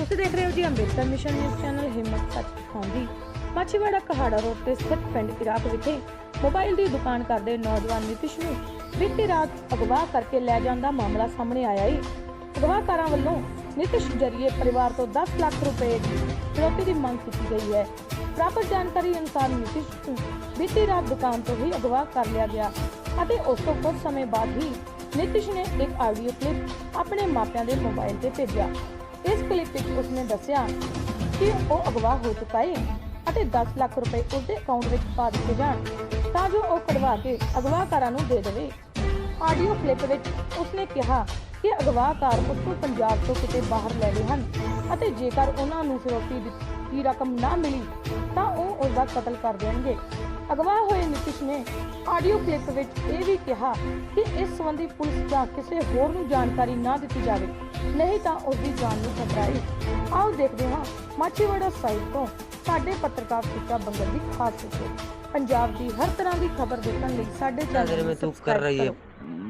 ਤੁਸੀਂ ਦੇਖ ਰਹੇ ਹੋ ਜੀ ਅੰਬੇਡਕਰ ਮਿਸ਼ਨ ਨਿਊਜ਼ ਚੈਨਲ ਹਿੰਮਤ ਸੱਚ ਦਿਖਾਉਂਦੀ। ਮਾਛੀਵਾੜਾ ਕਹਾੜਾ ਰੋਡ ਤੇ ਸਥਿਤ ਪਿੰਡ ਇਰਾਕ ਵਿਖੇ ਮੋਬਾਈਲ ਦੀ ਦੁਕਾਨ ਕਰਦੇ ਨੌਜਵਾਨ ਨਿਤਿਸ਼ ਨੂੰ ਬੀਤੀ ਰਾਤ ਅਗਵਾ ਕਰਕੇ ਲੈ ਜਾਣ ਦਾ ਮਾਮਲਾ ਸਾਹਮਣੇ ਆਇਆ ਹੈ। ਅਗਵਾਕਾਰਾਂ ਵੱਲੋਂ ਨਿਤਿਸ਼ ਜਰੀਏ ਪਰਿਵਾਰ ਤੋਂ 10 ਲੱਖ ਰੁਪਏ ਦੀ ਫਿਰੌਤੀ ਦੀ ਮੰਗ ਕੀਤੀ ਗਈ ਹੈ। ਪ੍ਰਾਪਤ ਜਾਣਕਾਰੀ ਅਨੁਸਾਰ ਨਿਤਿਸ਼ ਨੂੰ ਬੀਤੀ ਰਾਤ ਦੁਕਾਨ ਤੋਂ ਹੀ ਅਗਵਾ ਕਰ ਲਿਆ ਗਿਆ ਅਤੇ ਉਸ ਤੋਂ ਕੁਝ ਸਮੇਂ ਬਾਅਦ ਹੀ ਨਿਤਿਸ਼ ਨੇ ਇੱਕ ਆਡੀਓ ਕਲਿੱਪ ਆਪਣੇ ਮਾਪਿਆਂ ਦੇ ਮੋਬਾਈਲ ਤੇ ਭੇਜਿਆ। इस क्लिप ਵਿੱਚ ਉਸਨੇ ਦੱਸਿਆ ਕਿ ਉਹ ਅਗਵਾ ਹੋ ਚੁੱਕਾ ਹੈ ਅਤੇ 10 ਲੱਖ ਰੁਪਏ ਉਸਦੇ ਅਕਾਊਂਟ ਵਿੱਚ ਪਾ ਦਿੱਤੇ ਜਾਣ ਤਾਂ ਜੋ ਉਹ ਕਢਵਾ ਕੇ ਅਗਵਾਕਾਰਾਂ ਨੂੰ ਦੇ ਦੇਵੇ। ਆਡੀਓ ਕਲਿੱਪ ਵਿੱਚ ਉਸਨੇ ਕਿਹਾ ਕਿ ਅਗਵਾਕਾਰ ਉਸ ਨੂੰ ਪੰਜਾਬ ਤੋਂ ਕਿਤੇ ਬਾਹਰ ਲੈ ਗਏ ਹਨ ਅਤੇ ਜੇਕਰ ਉਹਨਾਂ ਨੂੰ ਫਿਰੌਤੀ ਦੀ ਰਕਮ ਨਾ ਮਿਲੀ ਤਾਂ ਉਹ ਉਸ ਦਾ ਕਤਲ ਕਰ ਦੇਣਗੇ। ਅਗਵਾ ਹੋਏ ਨਿਤਿਸ਼ ਨੇ ਆਡੀਓ ਕਲਿੱਪ ਵਿੱਚ ਇਹ ਵੀ ਕਿਹਾ ਕਿ ਇਸ ਸੰਬੰਧੀ ਪੁਲਿਸ ਜਾਂ ਕਿਸੇ ਹੋਰ ਨੂੰ ਜਾਣਕਾਰੀ ਨਾ ਦਿੱਤੀ ਜਾਵੇ, ਨਹੀਂ ਤਾਂ ਉਸ ਦੀ ਜਾਨ ਨੂੰ ਖਤਰਾ ਹੈ। ਆਓ ਦੇਖਦੇ ਹਾਂ ਮਾਛੀਵਾੜਾ ਸਾਈਡ ਤੋਂ ਸਾਡੇ ਪੱਤਰਕਾਰ ਸੁੱਚਾ ਬੰਗਲ ਦੀ ਖਾਸ ਰਿਪੋਰਟ। पंजाब की हर तरह की खबर देखने लिए साढ़े चार में तू कर रही है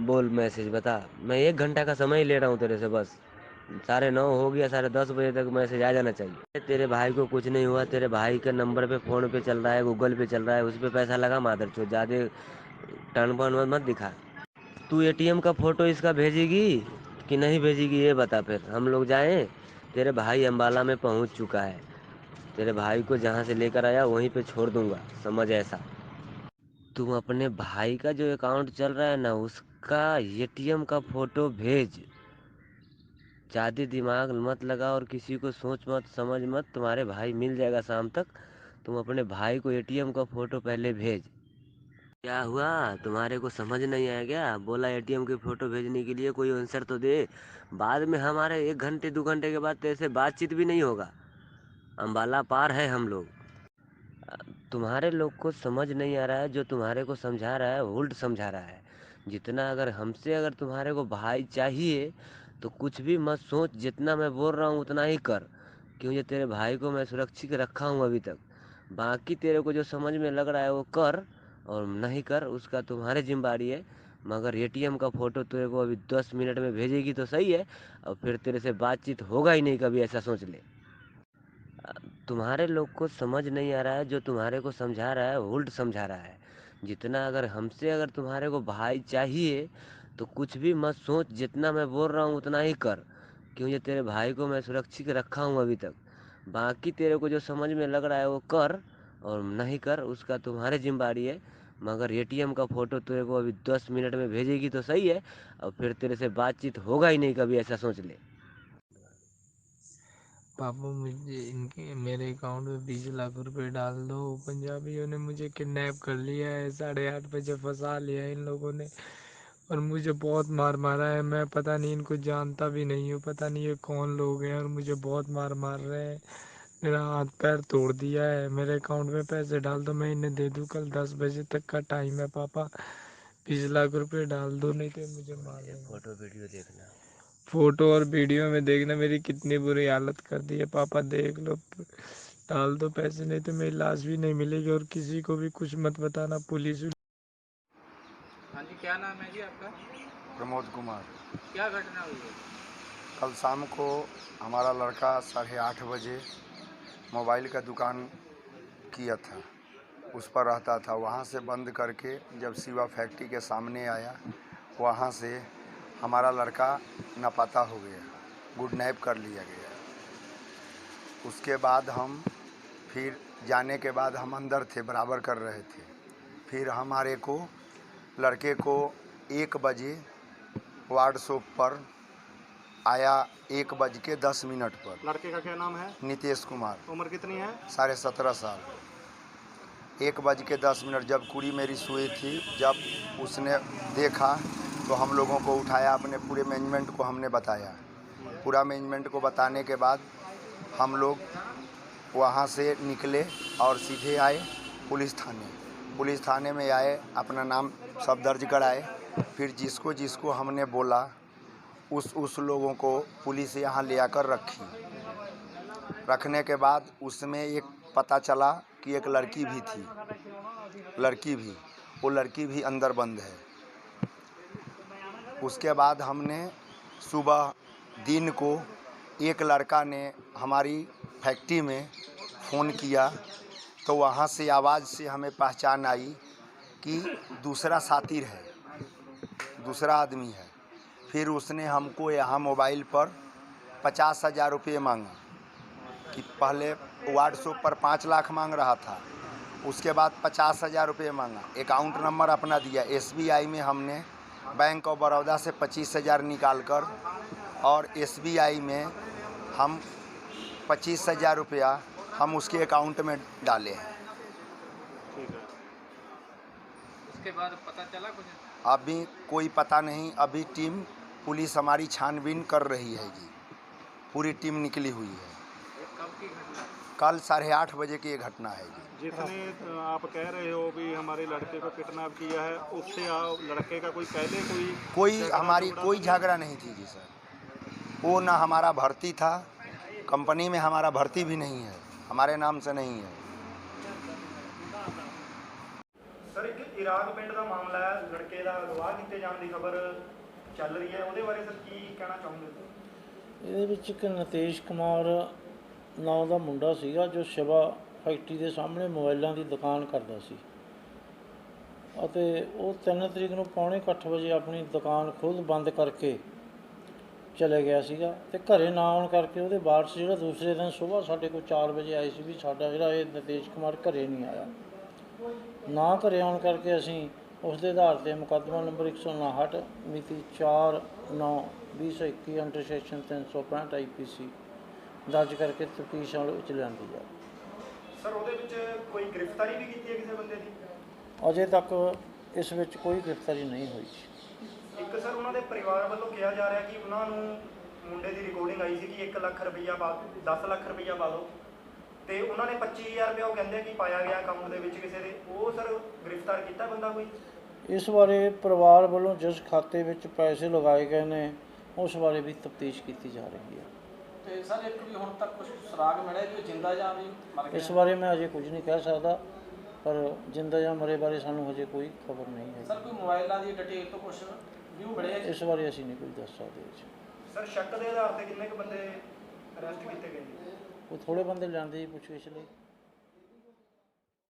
बोल मैसेज बता। मैं 1 घंटा का समय ही ले रहा हूँ तेरे से, बस 9:30 हो गया, 10:30 बजे तक मैसेज आ जाना चाहिए। तेरे भाई को कुछ नहीं हुआ, तेरे भाई के नंबर पे फोन पे चल रहा है, गूगल पे चल रहा है, उस पर पैसा लगा मादर चो, ज्यादा टर्न पन मत दिखा। तू ATM का फोटो इसका भेजेगी कि नहीं भेजेगी ये बता, फिर हम लोग जाएं। तेरे भाई अम्बाला में पहुंच चुका है, तेरे भाई को जहाँ से लेकर आया वहीं पे छोड़ दूंगा, समझ ऐसा। तुम अपने भाई का जो अकाउंट चल रहा है ना, उसका ATM का फोटो भेज। ज़्यादा दिमाग मत लगा और किसी को सोच मत समझ मत, तुम्हारे भाई मिल जाएगा शाम तक। तुम अपने भाई को ATM का फोटो पहले भेज। क्या हुआ, तुम्हारे को समझ नहीं आया क्या? बोला ATM की फोटो भेजने के लिए कोई आंसर तो दे। बाद में हमारे 1 घंटे 2 घंटे के बाद तेरे से बातचीत भी नहीं होगा। अम्बाला पार है हम लोग। तुम्हारे लोग को समझ नहीं आ रहा है, जो तुम्हारे को समझा रहा है उल्ट समझा रहा है। जितना अगर तुम्हारे को भाई चाहिए तो कुछ भी मत सोच, जितना मैं बोल रहा हूँ उतना ही कर, क्योंकि तेरे भाई को मैं सुरक्षित रखा हूँ अभी तक। बाकी तेरे को जो समझ में लग रहा है वो कर, और नहीं कर उसका तुम्हारे जिम्मेदारी है। मगर ATM का फ़ोटो तेरे को अभी 10 मिनट में भेजेगी तो सही है, और फिर तेरे से बातचीत होगा ही नहीं कभी, ऐसा सोच ले। तुम्हारे लोग को समझ नहीं आ रहा है, जो तुम्हारे को समझा रहा है उल्ट समझा रहा है। जितना अगर तुम्हारे को भाई चाहिए तो कुछ भी मत सोच, जितना मैं बोल रहा हूँ उतना ही कर, क्योंकि तेरे भाई को मैं सुरक्षित रखा हूँ अभी तक। बाकी तेरे को जो समझ में लग रहा है वो कर, और नहीं कर उसका तुम्हारे जिम्मेदारी है। मगर ATM का फ़ोटो तेरे को अभी 10 मिनट में भेजेगी तो सही है, और फिर तेरे से बातचीत होगा ही नहीं कभी, ऐसा सोच ले। पापा मुझे इनके मेरे अकाउंट में 20 लाख रुपए डाल दो। पंजाबियों ने मुझे किडनैप कर लिया है, 8:30 बजे फंसा लिया है इन लोगों ने, और मुझे बहुत मार मारा है। मैं पता नहीं इनको जानता भी नहीं हूँ, पता नहीं ये कौन लोग हैं, और मुझे बहुत मार मार रहे हैं। मेरा हाथ पैर तोड़ दिया है। मेरे अकाउंट में पैसे डाल दो, मैं इन्हें दे दूँ। कल 10 बजे तक का टाइम है पापा, 20 लाख रुपए डाल दो, नहीं तो मुझे मार देंगे। फोटो वीडियो देखना, फोटो और वीडियो में देखना मेरी कितनी बुरी हालत कर दी है पापा, देख लो। डाल दो पैसे, नहीं तो मेरी लाश भी नहीं मिलेगी, और किसी को भी कुछ मत बताना, पुलिस। हाँ जी, क्या नाम है जी आपका? प्रमोद कुमार। क्या घटना हुई है? कल शाम को हमारा लड़का 8:30 बजे मोबाइल का दुकान किया था, उस पर रहता था। वहाँ से बंद करके जब शिवा फैक्ट्री के सामने आया, वहाँ से हमारा लड़का नापता हो गया, गुडनैप कर लिया गया। उसके बाद हम फिर जाने के बाद हम अंदर थे, बराबर कर रहे थे। फिर हमारे को लड़के को 1 बजे व्हाट्सएप पर आया, 1:10 पर। लड़के का क्या नाम है? नितेश कुमार। उम्र कितनी है? 17.5 साल। 1:10 जब कुड़ी मेरी सोई थी, जब उसने देखा तो हम लोगों को उठाया, अपने पूरे मैनेजमेंट को हमने बताया। पूरा मैनेजमेंट को बताने के बाद हम लोग वहाँ से निकले और सीधे आए पुलिस थाने। पुलिस थाने में आए, अपना नाम सब दर्ज कराए। फिर जिसको जिसको हमने बोला उस लोगों को पुलिस यहाँ ले आकर रखी। रखने के बाद उसमें एक पता चला कि एक लड़की भी थी, वो लड़की भी अंदर बंद है। उसके बाद हमने सुबह दिन को एक लड़का ने हमारी फैक्ट्री में फ़ोन किया, तो वहाँ से आवाज़ से हमें पहचान आई कि दूसरा साथी है, दूसरा आदमी है। फिर उसने हमको यहाँ मोबाइल पर 50,000 रुपये मांगा कि पहले व्हाट्सएप पर 5 लाख मांग रहा था, उसके बाद 50,000 रुपये मांगा। अकाउंट नंबर अपना दिया। SBI में हमने बैंक ऑफ बड़ौदा से 25,000 निकाल कर और SBI में हम 25,000 रुपया हम उसके अकाउंट में डाले हैं। ठीक है। उसके बाद पता चला कुछ? अभी कोई पता नहीं। अभी टीम पुलिस हमारी छानबीन कर रही है जी, पूरी टीम निकली हुई है। कब की घटना? कल 8:30 बजे की ये घटना है जी। जिसने आप कह रहे हो भी हमारे लड़के को किडनैप किया है, उससे लड़के का कोई पहले कोई झगड़ा हमारी झगड़ा कोई तो झगड़ा नहीं थी जी सर। वो ना हमारा भर्ती था, कंपनी में हमारा भर्ती भी नहीं है, हमारे नाम से नहीं है। ਸਰ ਇੱਕ ਇਰਾਕ ਪਿੰਡ ਦਾ ਮਾਮਲਾ ਹੈ, ਲੜਕੇ ਦਾ ਅਗਵਾ ਕੀਤੇ ਜਾਣ ਦੀ ਖਬਰ ਚੱਲ ਰਹੀ ਹੈ, ਉਹਦੇ ਬਾਰੇ ਸਰ ਕੀ ਕਹਿਣਾ ਚਾਹੋਗੇ? ਇਹਦੇ ਵਿੱਚ ਇੱਕ ਨਤੇਸ਼ ਕੁਮਾਰ ਨਾਂ ਦਾ ਮੁੰਡਾ ਸੀਗਾ ਜੋ ਸ਼ਿਵਾ ਫੈਕਟਰੀ ਦੇ ਸਾਹਮਣੇ ਮੋਬਾਈਲਾਂ ਦੀ ਦੁਕਾਨ ਕਰਦਾ ਸੀ ਅਤੇ ਉਹ 3 ਤਰੀਕ ਨੂੰ 7:45 ਵਜੇ ਆਪਣੀ ਦੁਕਾਨ ਖੁਦ ਬੰਦ ਕਰਕੇ ਚਲੇ ਗਿਆ ਸੀਗਾ ਅਤੇ ਘਰੇ ਨਾ ਆਉਣ ਕਰਕੇ ਉਹਦੇ ਵਾਰਸ ਜਿਹੜਾ ਦੂਸਰੇ ਦਿਨ ਸੁਬਾਹ ਸਾਡੇ ਕੋਲ 4 ਵਜੇ ਆਏ ਸੀ ਵੀ ਸਾਡਾ ਜਿਹੜਾ ਇਹ ਨਤੇਸ਼ ਕੁਮਾਰ ਘਰੇ ਨਹੀਂ ਆਇਆ। ਨਾ ਘਰੇ ਆਉਣ ਕਰਕੇ ਅਸੀਂ ਉਸ ਦੇ ਆਧਾਰ 'ਤੇ ਮੁਕੱਦਮਾ ਨੰਬਰ 159 ਮਿਤੀ 4/9/2021 ਅੰਡਰ ਸੈਕਸ਼ਨ 365 IPC ਦਰਜ ਕਰਕੇ ਤਫਤੀਸ਼ ਵਿੱਚ ਲਿਆਂਦੀ ਜਾ। ਸਰ ਉਹਦੇ ਵਿੱਚ ਕੋਈ ਗ੍ਰਿਫਤਾਰੀ ਵੀ ਕੀਤੀ ਹੈ ਕਿਸੇ ਬੰਦੇ ਦੀ? ਅਜੇ ਤੱਕ ਇਸ ਵਿੱਚ ਕੋਈ ਗ੍ਰਿਫਤਾਰੀ ਨਹੀਂ ਹੋਈ। ਇੱਕ ਸਰ ਉਹਨਾਂ ਦੇ ਪਰਿਵਾਰ ਵੱਲੋਂ ਕਿਹਾ ਜਾ ਰਿਹਾ ਕਿ ਉਹਨਾਂ ਨੂੰ ਮੁੰਡੇ ਦੀ ਰਿਕਾਰਡਿੰਗ ਆਈ ਸੀ ਕਿ 1 ਲੱਖ ਰੁਪਈਆ 10 ਲੱਖ ਰੁਪਈਆ ਪਾ ਦਿਓ, ਤੇ ਉਹਨਾਂ ਨੇ 25,000 ਰੁਪਇਆ ਉਹ ਕਹਿੰਦੇ ਕਿ ਪਾਇਆ ਗਿਆ ਅਕਾਊਂਟ ਦੇ ਵਿੱਚ ਕਿਸੇ ਦੇ। ਉਹ ਸਰ ਗ੍ਰਿਫਤਾਰ ਕੀਤਾ ਬੰਦਾ ਕੋਈ? ਇਸ ਬਾਰੇ ਪਰਿਵਾਰ ਵੱਲੋਂ ਜਿਸ ਖਾਤੇ ਵਿੱਚ ਪੈਸੇ ਲਗਾਏ ਗਏ ਨੇ ਉਸ ਬਾਰੇ ਵੀ ਤਫਤੀਸ਼ ਕੀਤੀ ਜਾ ਰਹੀ ਹੈ। ਤੇ ਸਰ ਇੱਕ ਵੀ ਹੁਣ ਤੱਕ ਕੁਝ ਸੁਰਾਗ ਮਿਲਿਆ ਕਿ ਉਹ ਜਿੰਦਾ ਜਾਂ ਵੀ ਮਰ ਗਿਆ? ਇਸ ਬਾਰੇ ਮੈਂ ਅਜੇ ਕੁਝ ਨਹੀਂ ਕਹਿ ਸਕਦਾ, ਪਰ ਜਿੰਦਾ ਜਾਂ ਮਰੇ ਬਾਰੇ ਸਾਨੂੰ ਹਜੇ ਕੋਈ ਖਬਰ ਨਹੀਂ ਹੈ। ਸਰ ਕੋਈ ਮੋਬਾਈਲਾਂ ਦੀ ਡਿਟੇਲ ਤੋਂ ਕੁਝ ਵਿਊ ਮਿਲੇ? ਇਸ ਬਾਰੇ ਅਸੀਂ ਨਹੀਂ ਕੁਝ ਦੱਸ ਸਕਦੇ। ਸਰ ਸ਼ੱਕ ਦੇ ਆਧਾਰ ਤੇ ਕਿੰਨੇ ਕੁ ਬੰਦੇ ਅਰੈਸਟ ਕੀਤੇ ਗਏ? ਉਹ ਥੋੜ੍ਹੇ ਬੰਦੇ ਲਿਆਂਦੇ ਜੀ ਪੁੱਛਗਿੱਛ ਲਈ।